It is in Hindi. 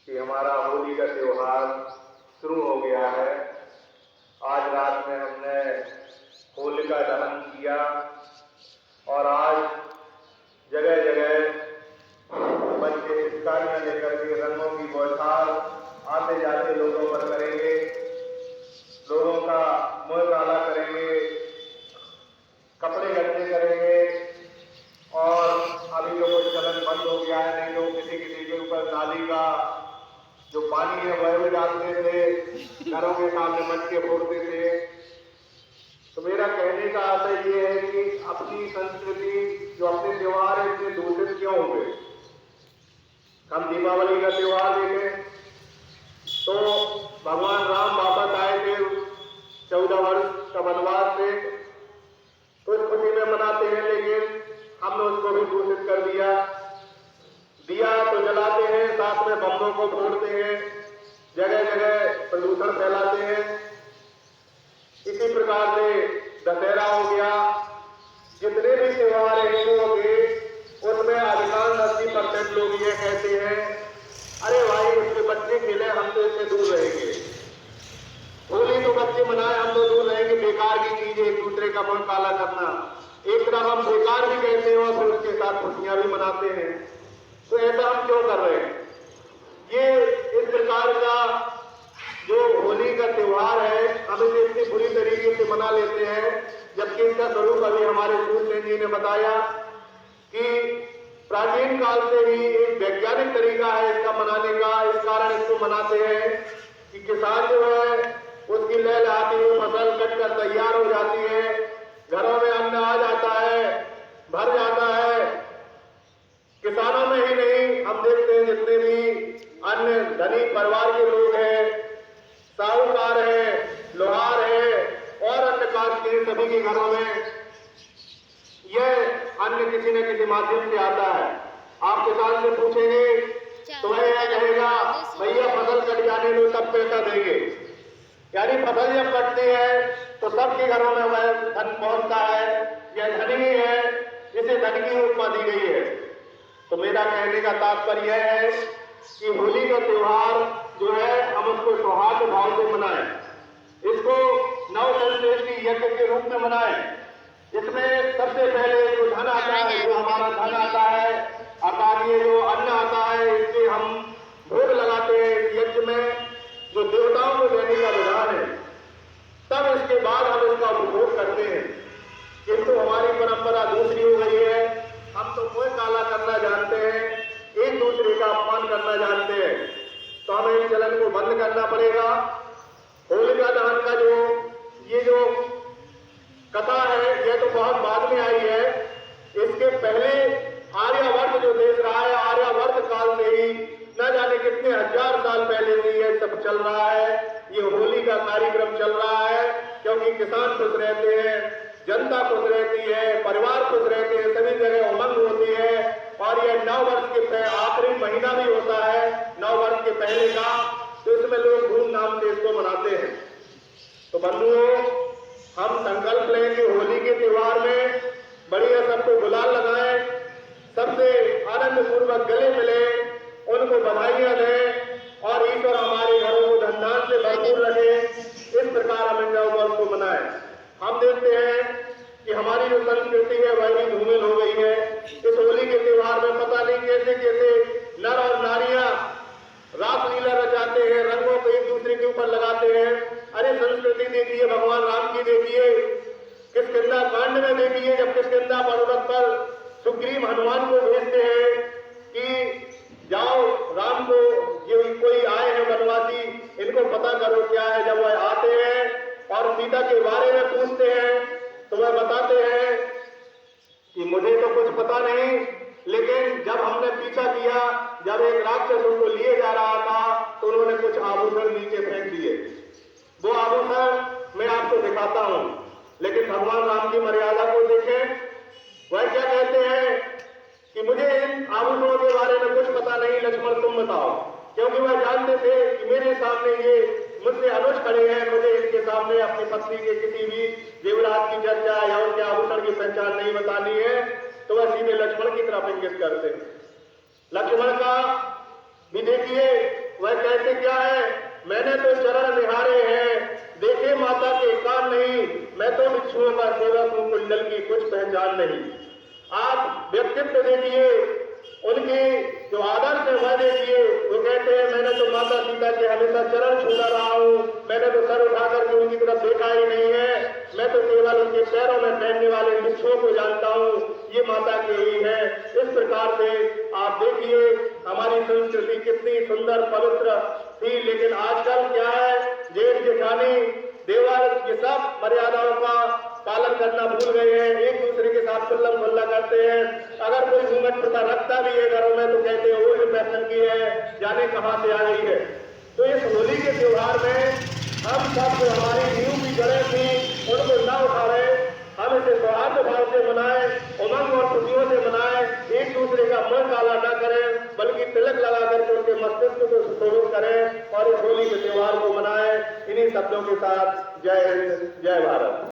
कि हमारा होली का त्योहार शुरू हो गया है। आज रात में हमने होलिका दहन किया और आज जगह जगह बच्चे पिचकारियां लेकर के रंगों की बौछार आते जाते लोगों पर करेंगे, लोगों का मुंह काला करेंगे, कपड़े गंदे करेंगे। और अभी जो कोई चलन बंद हो गया है, नहीं तो किसी किसी के ऊपर नाली का जो पानी है वह भी डालते थे, घरों के सामने मटके फोड़ते थे। तो मेरा कहने का आशय ये है कि अपनी संस्कृति जो अपने त्योहार है इतने दूषित क्यों हुए। हम दीपावली का त्योहार देखें तो भगवान राम वापस आए थे 14 वर्ष का वनवास से, तो इस खुशी में मनाते हैं, लेकिन हमने उसको भी दूषित कर दिया। दिया तो जलाते हैं, साथ में बम्बों को फोड़ते हैं, जगह जगह प्रदूषण फैलाते हैं। इसी प्रकार से दशहरा हो गया। जितने भी त्योहार हैं हिंदुओं के, उसमें अधिकांश 80% लोग ये कहते हैं, अरे भाई उसके बच्चे खेले, हम तो इससे दूर रहेंगे। होली तो बच्चे मनाए, हम तो दूर रहेंगे। बेकार की चीज है एक दूसरे का मुंह काला करना। एक तरफ हम बेकार भी कहते हैं और फिर उसके साथ खुशियां भी मनाते हैं। तो ऐसा हम क्यों कर रहे हैं? ये इस प्रकार का जो होली का त्योहार है, हम इसे इतनी बुरी तरीके से मना लेते हैं, जबकि इसका स्वरूप अभी हमारे सूर्य जी ने बताया कि प्राचीन काल से ही एक वैज्ञानिक तरीका है इसका मनाने का। इस कारण इसको मनाते हैं कि किसान जो है उसकी लहलहाती हुई फसल कटकर तैयार हो जाती है, घरों में अन्न आ जाता है, भर जाता है। किसानों में ही नहीं, हम देखते हैं जितने भी अन्य धनी परिवार के लोग हैं, साहूकार है, लोहार है और अन्य कास्ट के सभी के घरों में यह अन्न किसी न किसी माध्यम से आता है। आप किसान से पूछेंगे तो वह यह कहेगा, भैया फसल कट जाने दो तब पैसा देंगे। यानी फसल जब कटती है तो सबके घरों में वह धन पहुंचता है। यह धनी है, इसे धन की उपमा दी गई है। तो मेरा कहने का तात्पर्य यह है कि होली का त्योहार जो है हम उसको सौहार्द भाव से मनाएं, इसको नव संश्रेष्ठी यज्ञ के रूप में मनाएं। इसमें सबसे पहले जो धन आता है, जो हमारा धन आता है, अर्थात ये जो अन्न आता है, इसके हम भोग लगाते हैं इस यज्ञ में, जो देवताओं को देने का विधान है। तब इसके बाद हम इसका उपभोग करते हैं। किंतु हमारी परंपरा दूसरी हो गई है। हम तो मुंह काला करना जानते हैं, एक दूसरे का अपमान करना जानते हैं। तो हमें इस चलन को बंद करना पड़ेगा। होलिका दहन का जो कथा है, यह तो बहुत बाद में आई है। इसके पहले आर्यावर्त जो देश रहा है, आर्यावर्त काल से ही न जाने कितने हजार साल पहले से यह सब चल रहा है। ये होली का कार्यक्रम चल रहा है, क्योंकि किसान खुश रहते हैं, जनता खुश रहती है, परिवार खुश रहते हैं, सभी जगह उमंग होती है। और यह 9 वर्ष के आखिरी महीना भी होता है, 9 वर्ष के पहले का, तो इसमें लोग धूमधाम से इसको मनाते हैं। तो बंधुओं, हम संकल्प लें कि होली के त्योहार में बढ़िया सबको गुलाल लगाएं, सबसे आनंद पूर्वक गले मिले, उनको बधाइयां दें और ईश्वर हमारे घरों को धन धान से भरपूर रखे। इस प्रकार हम इन पर्व को मनाएं। हम देखते हैं कि हमारी जो संस्कृति है वह भी धूमिल हो गई है। इस होली के त्योहार में पता नहीं कैसे कैसे नर और नारियां रासलीला रचाते हैं, रंगों को एक दूसरे के ऊपर लगाते हैं। अरे संस्कृति देखिए, भगवान राम की देखिए, किष्किंधा कांड में देखिए, जब किष्किंधा पर्वत पर सुग्रीव हनुमान को भेजते हैं कि जाओ राम को, ये कोई आए हैं वनवासी, इनको पता करो क्या है। जब वह आते हैं और सीता के बारे में पूछते हैं तो वह बताते हैं कि मुझे तो कुछ पता नहीं, लेकिन जब हमने पीछा किया, जब एक राक्षस उनको लिए जा रहा था तो उन्होंने कुछ आभूषण नीचे फेंक दिए। वो आभूषण मैं आपको दिखाता हूं, लेकिन भगवान राम की मर्यादा को देखें। वह क्या कहते हैं कि मुझे इन आभूषणों के बारे में कुछ पता नहीं, लक्ष्मण तुम बताओ। क्योंकि वह जानते थे कि मेरे सामने ये मुझसे अनुज खड़े हैं, मुझे इनके सामने अपनी पत्नी के किसी भी जेवरात की चर्चा या उनके आभूषण की पहचान नहीं बतानी है। तो वह सीधे लक्ष्मण की तरफ इंगित करते हैं। लक्ष्मण का भी देखिए कहते क्या है, मैंने तो चरण निहारे हैं, देखे माता के कान नहीं, मैं तो भिक्षुओं का सेवक हूं, कुंडल की कुछ पहचान नहीं। आप व्यक्तित्व देखिए, उनकी जो आदर्श है वह देखिए। वो कहते हैं मैंने तो माता सीता के हमेशा चरण छूता रहा हूं, मैंने तो सर उठाकर के उनकी तरफ देखा ही नहीं है, मैं तो केवल उनके पैरों में पहनने वाले भिक्षुओं को जानता हूं, ये माता के ही है। इस प्रकार से आप देखिए हमारी संस्कृति कितनी सुंदर पवित्र थी, लेकिन आजकल क्या है, जेठ जेठानी देवर ये सब मर्यादाओं का पालन करना भूल गए हैं, एक दूसरे के साथ खुल्लम खुल्ला करते हैं। अगर कोई घूंघट प्रथा रखता भी है घरों में तो कहते हैं ओल्ड फैशन की है, जाने कहां से आ गई है। तो इस होली के त्योहार में हम सब जो हमारी नींव की जड़ें थी उनको न उठाए, हम इसे सौहार्द भाव से मनाएं, उमंग और खुशियों से मनाएं, एक दूसरे का मन काला न करें, बल्कि तिलक लगा करके उनके मस्तिष्क को सुशोभित करें और इस होली के त्योहार को मनाएं। इन्हीं शब्दों के साथ जय हिंद, जय भारत।